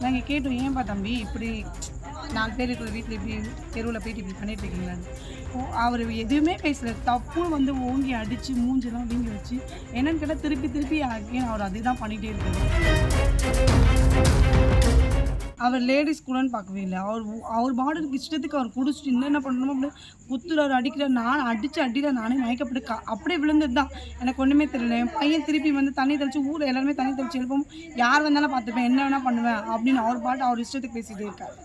நாங்கள் கேட்டோம், ஏன்பா தம்பி இப்படி 4 பேர் இருக்கிற வீட்டில் இப்படி தெருவில் போயிட்டு இப்படி பண்ணிட்டு இருக்கீங்களான்னு. அவர் எதுவுமே பேசல. தப்புன்னு வந்து ஓங்கி அடித்து மூஞ்செல்லாம் வீங்கி வச்சு என்னன்னு கேட்டால் திருப்பி அகைன் அவர் அதுதான் பண்ணிகிட்டே இருக்காரு. அவர் லேடிஸ் கூடன்னு பார்க்கவே இல்லை. அவர் பாட்டுக்கு இஷ்டத்துக்கு அவர் குடிச்சிட்டு என்னென்ன பண்ணணுமோ அப்படி குத்துறாரு, அடிக்கிறார். நான் அடித்து அடியில் நானே மயக்கப்பட்டு அப்படியே விழுந்தது தான். எனக்கு ஒன்றுமே தெரியல. என் பையன் திருப்பி வந்து தண்ணி தெளித்து ஊரில் எல்லாருமே தண்ணி தெளித்து எழுப்போம், யார் வந்தாலும் பார்த்துப்பேன், என்ன வேணால் பண்ணுவேன் அப்படின்னு அவர் பாட்டு அவர் இஷ்டத்துக்கு பேசிகிட்டே இருக்கார்.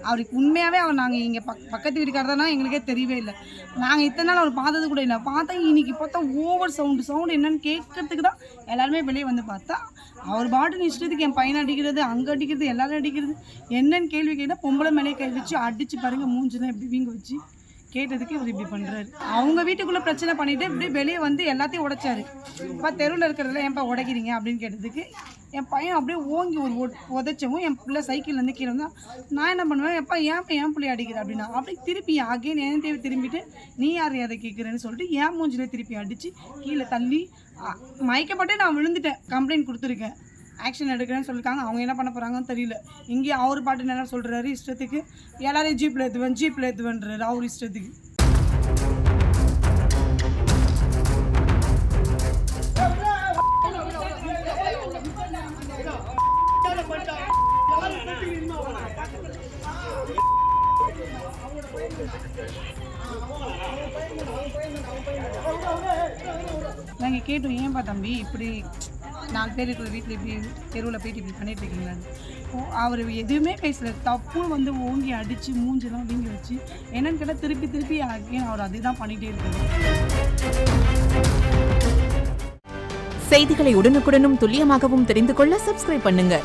அவருக்கு உண்மையாகவே நாங்கள் இங்கே பக்கத்து வீட்டுக்காரர் தானே எங்களுக்கே தெரியவே இல்லை. நாங்கள் இத்தனை நாள் அவர் பார்த்தது கூட இல்லை. பார்த்தா இன்னைக்கு பார்த்தா ஓவர் சவுண்டு என்னென்னு கேட்கறதுக்கு தான் எல்லாருமே வெளியே வந்து பார்த்தா அவர் பாட்டுன்னு இஷ்டத்துக்கு என் பையனை அடிக்கிறது, அங்கே அடிக்கிறது, எல்லாரும் அடிக்கிறது. என்னன்னு கேள்வி கேட்டால் பொம்பளை மேலே கை வச்சு அடித்து பாருங்கள் மூஞ்சுதான் எப்படி வீங்க வச்சு கேட்டதுக்கு இவர் இப்படி பண்ணுறாரு. அவங்க வீட்டுக்குள்ளே பிரச்சனை பண்ணிவிட்டு இப்படி வெளியே வந்து எல்லாத்தையும் உடைச்சாரு. இப்போ தெருவில் இருக்கிறதுல ஏன்ப்பா உடைக்கிறீங்க அப்படின்னு கேட்டதுக்கு என் பையன் அப்படியே ஓங்கி ஒரு உதைச்சவும் என் பிள்ளை சைக்கிள்லேருந்து கீழே வந்தால் நான் என்ன பண்ணுவேன், என் பிள்ளை அடிக்கிற அப்படின்னா அப்படி திருப்பி அகைன் என் தேவை திரும்பிட்டு நீ யார் அதை கேட்குறேன்னு சொல்லிட்டு என் மூஞ்சிலே திருப்பி அடித்து கீழே தள்ளி மயக்கப்பட்டு நான் விழுந்துட்டேன். கம்ப்ளைண்ட் கொடுத்துருக்கேன், ஆக்ஷன் எடுக்கிறேன்னு சொல்லியிருக்காங்க. அவங்க என்ன பண்ண போகிறாங்கன்னு தெரியல. இங்கே அவர் பாட்டு என்ன சொல்கிறாரு, இஷ்டத்துக்கு எல்லாரையும் ஜீப்பில் ஏற்றுவேன்றாரு அவர் இஷ்டத்துக்கு. நாங்கள் கேட்டோம், ஏன்பா தம்பி இப்படி 4 பேர் இருக்கிற வீட்டில் இப்படி தெருவில் போயிட்டு இப்படி பண்ணிட்டு இருக்கீங்களான்னு. அவர் எதுவுமே பேசல. தப்புன்னு வந்து ஓங்கி அடித்து மூஞ்செல்லாம் வீங்கி வச்சு என்னன்னு கேட்டால் திருப்பி அகைன் அவர் அதுதான் பண்ணிகிட்டே இருக்காரு. செய்திகளை உடனுக்குடனும் துல்லியமாகவும் தெரிந்து கொள்ள சப்ஸ்கிரைப் பண்ணுங்க.